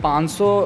500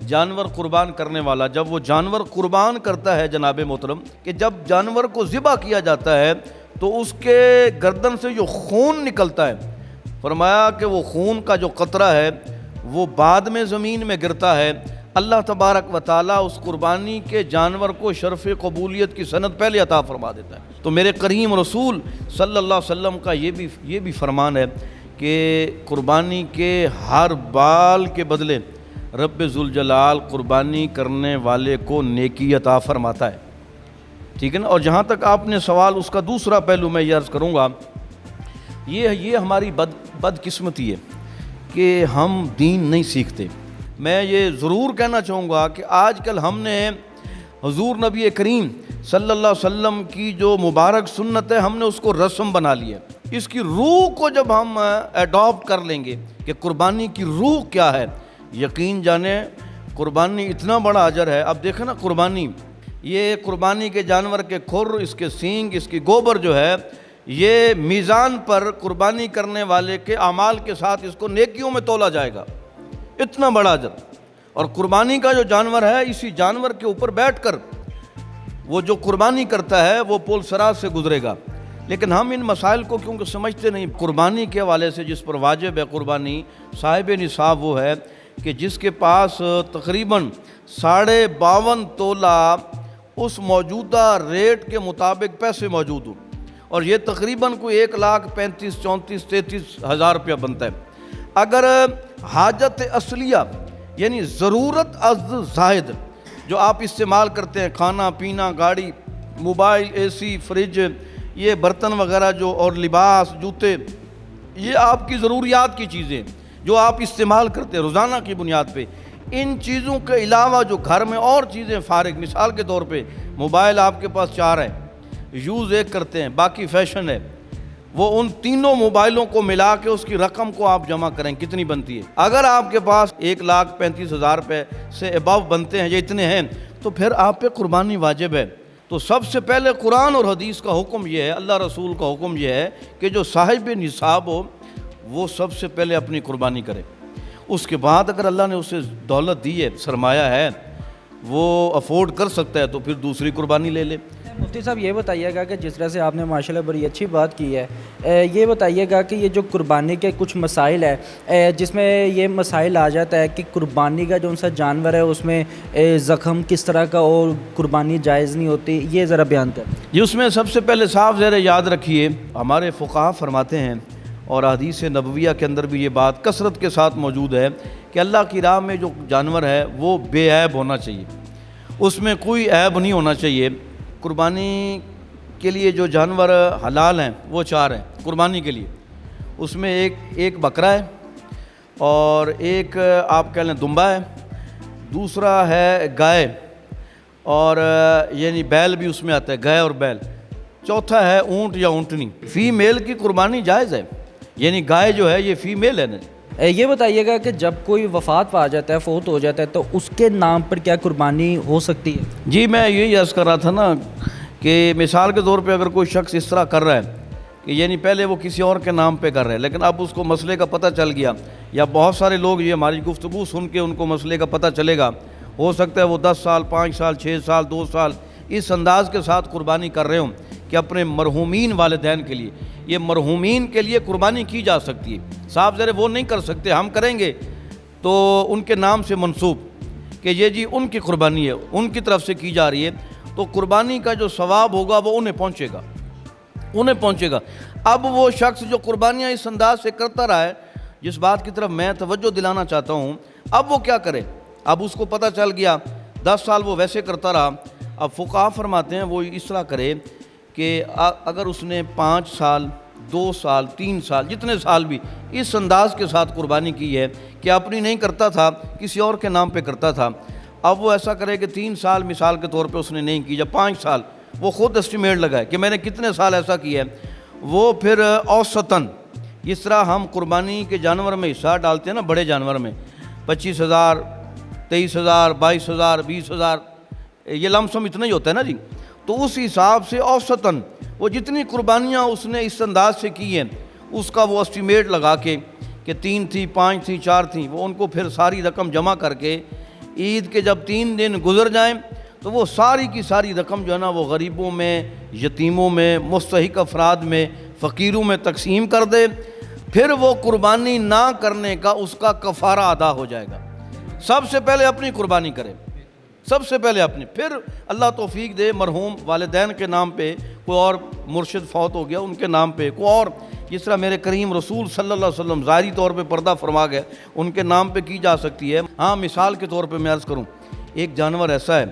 جانور قربان کرنے والا جب وہ جانور قربان کرتا ہے جناب محترم کہ جب جانور کو ذبح کیا جاتا ہے تو اس کے گردن سے جو خون نکلتا ہے، فرمایا کہ وہ خون کا جو قطرہ ہے وہ بعد میں زمین میں گرتا ہے، اللہ تبارک و تعالیٰ اس قربانی کے جانور کو شرف قبولیت کی سند پہلے عطا فرما دیتا ہے۔ تو میرے کریم رسول صلی اللہ علیہ وسلم کا یہ بھی فرمان ہے کہ قربانی کے ہر بال کے بدلے رب ذوالجلال قربانی کرنے والے کو نیکی عطا فرماتا ہے، ٹھیک ہے نا۔ اور جہاں تک آپ نے سوال اس کا دوسرا پہلو میں یہ عرض کروں گا، یہ ہماری بدقسمتی ہے کہ ہم دین نہیں سیکھتے۔ میں یہ ضرور کہنا چاہوں گا کہ آج کل ہم نے حضور نبی کریم صلی اللہ علیہ وسلم کی جو مبارک سنت ہے ہم نے اس کو رسم بنا لی ہے۔ اس کی روح کو جب ہم ایڈاپٹ کر لیں گے کہ قربانی کی روح کیا ہے، یقین جانیں قربانی اتنا بڑا اجر ہے۔ اب دیکھیں نا قربانی، یہ قربانی کے جانور کے کھر، اس کے سینگ، اس کی گوبر جو ہے یہ میزان پر قربانی کرنے والے کے اعمال کے ساتھ اس کو نیکیوں میں تولا جائے گا، اتنا بڑا اجر۔ اور قربانی کا جو جانور ہے اسی جانور کے اوپر بیٹھ کر وہ جو قربانی کرتا ہے وہ پول صراط سے گزرے گا۔ لیکن ہم ان مسائل کو کیونکہ سمجھتے نہیں۔ قربانی کے حوالے سے جس پر واجب ہے قربانی، صاحب نصاب وہ ہے کہ جس کے پاس تقریباً 52.5 تولہ اس موجودہ ریٹ کے مطابق پیسے موجود ہوں، اور یہ تقریباً کوئی 1,35,000 34,000 33,000 روپیہ بنتا ہے۔ اگر حاجت اصلیہ یعنی ضرورت از زائد جو آپ استعمال کرتے ہیں، کھانا پینا، گاڑی، موبائل، اے سی، فریج، یہ برتن وغیرہ جو، اور لباس، جوتے، یہ آپ کی ضروریات کی چیزیں جو آپ استعمال کرتے ہیں روزانہ کی بنیاد پہ، ان چیزوں کے علاوہ جو گھر میں اور چیزیں فارغ، مثال کے طور پہ موبائل آپ کے پاس 4 ہے، یوز 1 کرتے ہیں، باقی فیشن ہے، وہ ان تینوں موبائلوں کو ملا کے اس کی رقم کو آپ جمع کریں کتنی بنتی ہے۔ اگر آپ کے پاس 1,35,000 روپے سے ابو بنتے ہیں یا اتنے ہیں تو پھر آپ پہ قربانی واجب ہے۔ تو سب سے پہلے قرآن اور حدیث کا حکم یہ ہے، اللہ رسول کا حکم یہ ہے کہ جو صاحب نصاب ہو وہ سب سے پہلے اپنی قربانی کرے۔ اس کے بعد اگر اللہ نے اسے دولت دی ہے، سرمایہ ہے، وہ افورڈ کر سکتا ہے تو پھر دوسری قربانی لے لے۔ مفتی صاحب یہ بتائیے گا کہ جس طرح سے آپ نے ماشاءاللہ بڑی اچھی بات کی ہے، یہ بتائیے گا کہ یہ جو قربانی کے کچھ مسائل ہے جس میں یہ مسائل آ جاتا ہے کہ قربانی کا جو ان سا جانور ہے اس میں زخم کس طرح کا اور قربانی جائز نہیں ہوتی، یہ ذرا بیان کریں۔ یہ اس میں سب سے پہلے صاف زیر یاد رکھیے، ہمارے فقہا فرماتے ہیں اور حدیث نبویہ کے اندر بھی یہ بات کثرت کے ساتھ موجود ہے کہ اللہ کی راہ میں جو جانور ہے وہ بے عیب ہونا چاہیے، اس میں کوئی عیب نہیں ہونا چاہیے۔ قربانی کے لیے جو جانور حلال ہیں وہ 4 ہیں قربانی کے لیے، اس میں ایک بکرا ہے، اور ایک آپ کہہ لیں دمبا ہے، دوسرا ہے گائے، اور یعنی بیل بھی اس میں آتا ہے، گائے اور بیل، چوتھا ہے اونٹ یا اونٹنی۔ فی میل کی قربانی جائز ہے، یعنی گائے جو ہے یہ فی میل ہے نا۔ یہ بتائیے گا کہ جب کوئی وفات پا جاتا ہے، فوت ہو جاتا ہے، تو اس کے نام پر کیا قربانی ہو سکتی ہے؟ جی میں یہی عرض کر رہا تھا نا کہ مثال کے طور پہ اگر کوئی شخص اس طرح کر رہا ہے کہ یعنی پہلے وہ کسی اور کے نام پہ کر رہے ہیں، لیکن اب اس کو مسئلے کا پتہ چل گیا، یا بہت سارے لوگ یہ ہماری گفتگو سن کے ان کو مسئلے کا پتہ چلے گا، ہو سکتا ہے وہ 10 سال 5 سال 6 سال 2 سال اس انداز کے ساتھ قربانی کر رہے ہوں کہ اپنے مرحومین والدین کے لیے، یہ مرحومین کے لیے قربانی کی جا سکتی ہے۔ صاحب ذرا وہ نہیں کر سکتے، ہم کریں گے تو ان کے نام سے منسوب کہ یہ جی ان کی قربانی ہے، ان کی طرف سے کی جا رہی ہے، تو قربانی کا جو ثواب ہوگا وہ انہیں پہنچے گا۔ اب وہ شخص جو قربانیاں اس انداز سے کرتا رہا ہے، جس بات کی طرف میں توجہ دلانا چاہتا ہوں، اب وہ کیا کرے؟ اب اس کو پتہ چل گیا، 10 سال وہ ویسے کرتا رہا، اب فقہا فرماتے ہیں وہ اس طرح کرے کہ اگر اس نے 5 سال 2 سال 3 سال جتنے سال بھی اس انداز کے ساتھ قربانی کی ہے کہ اپنی نہیں کرتا تھا، کسی اور کے نام پہ کرتا تھا، اب وہ ایسا کرے کہ 3 سال مثال کے طور پہ اس نے نہیں کی، یا 5 سال وہ خود اسٹیمیٹ لگائے کہ میں نے کتنے سال ایسا کیا ہے، وہ پھر اوسطاً اس طرح ہم قربانی کے جانور میں حصہ ڈالتے ہیں نا، بڑے جانور میں 25,000 23,000 22,000 20,000 یہ لم سم اتنا ہی ہوتا ہے نا جی، تو اس حساب سے اوسطاً وہ جتنی قربانیاں اس نے اس انداز سے کی ہیں اس کا وہ اسٹیمیٹ لگا کے کہ 3 تھی 5 تھی 4 تھیں، وہ ان کو پھر ساری رقم جمع کر کے عید کے جب 3 دن گزر جائیں تو وہ ساری کی ساری رقم جو ہے نا وہ غریبوں میں، یتیموں میں، مستحق افراد میں، فقیروں میں تقسیم کر دے، پھر وہ قربانی نہ کرنے کا اس کا کفارہ ادا ہو جائے گا۔ سب سے پہلے اپنی قربانی کرے، سب سے پہلے اپنی، پھر اللہ توفیق دے مرحوم والدین کے نام پہ کوئی اور مرشد فوت ہو گیا ان کے نام پہ کوئی اور، جس طرح میرے کریم رسول صلی اللہ علیہ وسلم ظاہری طور پہ پردہ فرما گئے ان کے نام پہ کی جا سکتی ہے۔ ہاں مثال کے طور پہ میں عرض کروں، ایک جانور ایسا ہے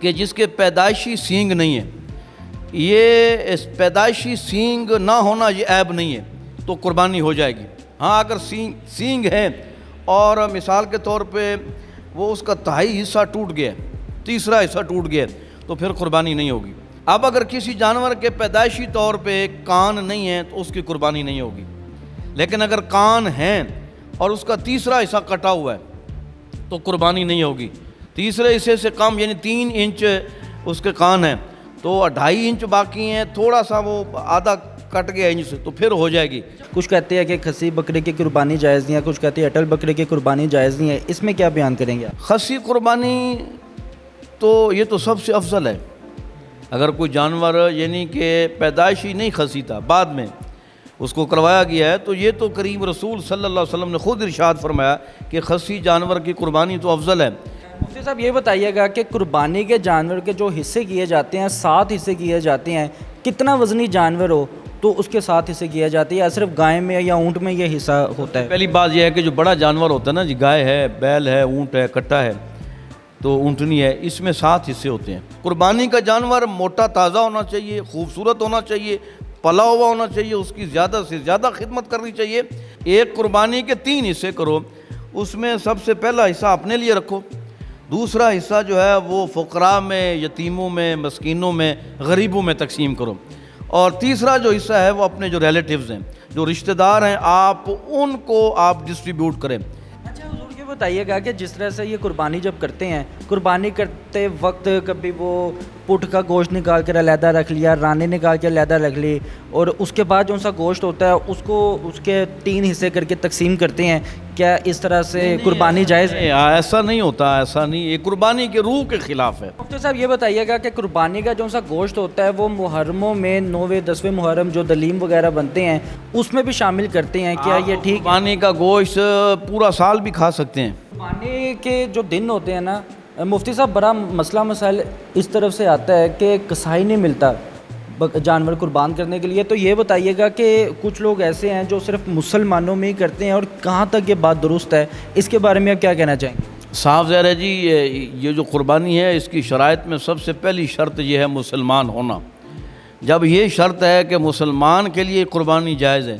کہ جس کے پیدائشی سینگ نہیں ہے، یہ پیدائشی سینگ نہ ہونا یہ عیب نہیں ہے تو قربانی ہو جائے گی۔ ہاں اگر سینگ ہے اور مثال کے طور پہ وہ اس کا تہائی حصہ ٹوٹ گیا، تیسرا حصہ ٹوٹ گیا تو پھر قربانی نہیں ہوگی۔ اب اگر کسی جانور کے پیدائشی طور پہ کان نہیں ہے تو اس کی قربانی نہیں ہوگی، لیکن اگر کان ہیں اور اس کا تیسرا حصہ کٹا ہوا ہے تو قربانی نہیں ہوگی۔ تیسرے حصے سے کم یعنی 3 انچ اس کے کان ہیں تو 2.5 انچ باقی ہیں، تھوڑا سا وہ آدھا کٹ گیا انچ سے تو پھر ہو جائے گی۔ کچھ کہتے ہیں کہ خصی بکرے کی قربانی جائز نہیں ہے، کچھ کہتے ہیں اٹل بکرے کی قربانی جائز نہیں ہے، اس میں کیا بیان کریں گے آپ؟ خصی قربانی تو یہ تو سب سے افضل ہے۔ اگر کوئی جانور یعنی کہ پیدائشی نہیں خصی تھا، بعد میں اس کو کروایا گیا ہے تو یہ تو کریم رسول صلی اللہ علیہ وسلم نے خود ارشاد فرمایا کہ خصی جانور کی قربانی تو افضل ہے۔ مفتی صاحب یہ بتائیے گا کہ قربانی کے جانور کے جو حصے کیے جاتے ہیں 7 حصے کیے جاتے ہیں، کتنا وزنی جانور ہو تو اس کے 7 حصے کیے جاتے ہیں، یا صرف گائے میں یا اونٹ میں یہ حصہ ہوتا ہے؟ پہلی بات یہ ہے کہ جو بڑا جانور ہوتا ہے نا جی، گائے ہے، بیل ہے، اونٹ ہے، کٹا ہے تو اونٹنی ہے، اس میں 7 حصے ہوتے ہیں۔ قربانی کا جانور موٹا تازہ ہونا چاہیے، خوبصورت ہونا چاہیے، پلا ہوا ہونا چاہیے، اس کی زیادہ سے زیادہ خدمت کرنی چاہیے۔ ایک قربانی کے 3 حصے کرو، اس میں سب سے پہلا حصہ اپنے لیے رکھو، دوسرا حصہ جو ہے وہ فقراء میں، یتیموں میں، مسکینوں میں، غریبوں میں تقسیم کرو، اور تیسرا جو حصہ ہے وہ اپنے جو ریلیٹیوز ہیں، جو رشتہ دار ہیں، آپ ان کو آپ ڈسٹریبیوٹ کریں۔ اچھا حضور یہ بتائیے گا کہ جس طرح سے یہ قربانی جب کرتے ہیں، قربانی کرتے وقت کبھی وہ پٹ کا گوشت نکال کر علیحدہ رکھ لیا، رانی نکال کے علیحدہ رکھ لی، اور اس کے بعد جو سا گوشت ہوتا ہے اس کو اس کے 3 حصے کر کے تقسیم کرتے ہیں، کیا اس طرح سے قربانی جائز ہے؟ ایسا نہیں ہوتا، ایسا نہیں، یہ قربانی کے روح کے خلاف ہے۔ مفتی صاحب یہ بتائیے گا کہ قربانی کا جو سا گوشت ہوتا ہے وہ محرموں میں 9ویں 10ویں محرم جو دلیم وغیرہ بنتے ہیں اس میں بھی شامل کرتے ہیں، کیا یہ ٹھیک؟ قربانی کا گوشت پورا سال بھی کھا سکتے ہیں۔ قربانی کے جو دن ہوتے ہیں نا مفتی صاحب، بڑا مسئلہ مسائل اس طرف سے آتا ہے کہ کسائی نہیں ملتا جانور قربان کرنے کے لیے، تو یہ بتائیے گا کہ کچھ لوگ ایسے ہیں جو صرف مسلمانوں میں ہی کرتے ہیں، اور کہاں تک یہ بات درست ہے، اس کے بارے میں آپ کیا کہنا چاہیں گے؟ صاف ظاہر ہے جی، یہ جو قربانی ہے اس کی شرائط میں سب سے پہلی شرط یہ ہے مسلمان ہونا۔ جب یہ شرط ہے کہ مسلمان کے لیے قربانی جائز ہے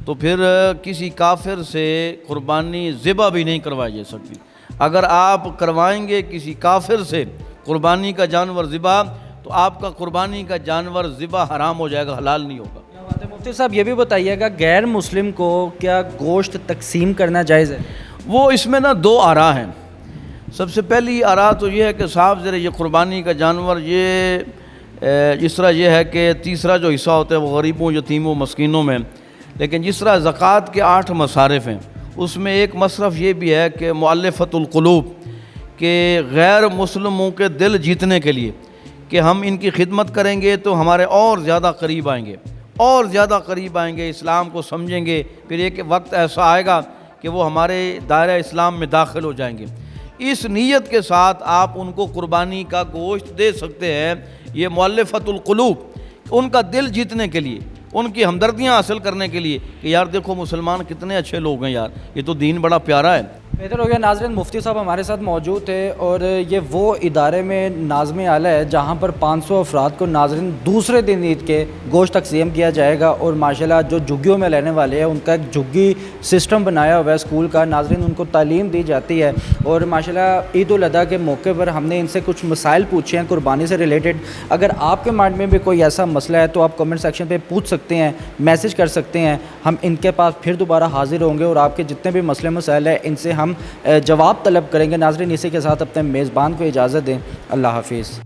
تو پھر کسی کافر سے قربانی ذبح بھی نہیں کروائی جا سکتی۔ اگر آپ کروائیں گے کسی کافر سے قربانی کا جانور ذبح تو آپ کا قربانی کا جانور ذبح حرام ہو جائے گا، حلال نہیں ہوگا۔ کیا بات ہے مفتی صاحب، یہ بھی بتائیے گا غیر مسلم کو کیا گوشت تقسیم کرنا جائز ہے؟ وہ اس میں نا 2 آراء ہیں۔ سب سے پہلی آراء تو یہ ہے کہ صاحب ذرا یہ قربانی کا جانور یہ جس طرح یہ ہے کہ تیسرا جو حصہ ہوتا ہے وہ غریبوں، یتیموں، مسکینوں میں، لیکن جس طرح زکوٰۃ کے 8 مصارف ہیں اس میں ایک مصرف یہ بھی ہے کہ مؤلفۃ القلوب، کہ غیر مسلموں کے دل جیتنے کے لیے کہ ہم ان کی خدمت کریں گے تو ہمارے اور زیادہ قریب آئیں گے، اور زیادہ قریب آئیں گے، اسلام کو سمجھیں گے، پھر ایک وقت ایسا آئے گا کہ وہ ہمارے دائرہ اسلام میں داخل ہو جائیں گے۔ اس نیت کے ساتھ آپ ان کو قربانی کا گوشت دے سکتے ہیں، یہ مؤلفۃ القلوب، ان کا دل جیتنے کے لیے، ان کی ہمدردیاں حاصل کرنے کے لیے کہ یار دیکھو مسلمان کتنے اچھے لوگ ہیں یار، یہ تو دین بڑا پیارا ہے۔ بہتر ہو گیا ناظرین، مفتی صاحب ہمارے ساتھ موجود تھے، اور یہ وہ ادارے میں ناظم اعلیٰ ہے جہاں پر 500 افراد کو ناظرین دوسرے دن عید کے گوشت تقسیم کیا جائے گا، اور ماشاءاللہ جو جھگیوں میں لینے والے ہیں ان کا ایک جھگی سسٹم بنایا ہوا ہے اسکول کا، ناظرین ان کو تعلیم دی جاتی ہے، اور ماشاءاللہ عید الاضحیٰ کے موقع پر ہم نے ان سے کچھ مسائل پوچھے ہیں قربانی سے ریلیٹڈ۔ اگر آپ کے مائنڈ میں بھی کوئی ایسا مسئلہ ہے تو آپ کمنٹ سیکشن پہ پوچھ سکتے ہیں، میسج کر سکتے ہیں، ہم ان کے پاس پھر دوبارہ حاضر ہوں گے اور آپ کے جتنے بھی مسئلے مسائل ہیں ان سے ہم جواب طلب کریں گے۔ ناظرین اسی کے ساتھ اپنے میزبان کو اجازت دیں، اللہ حافظ۔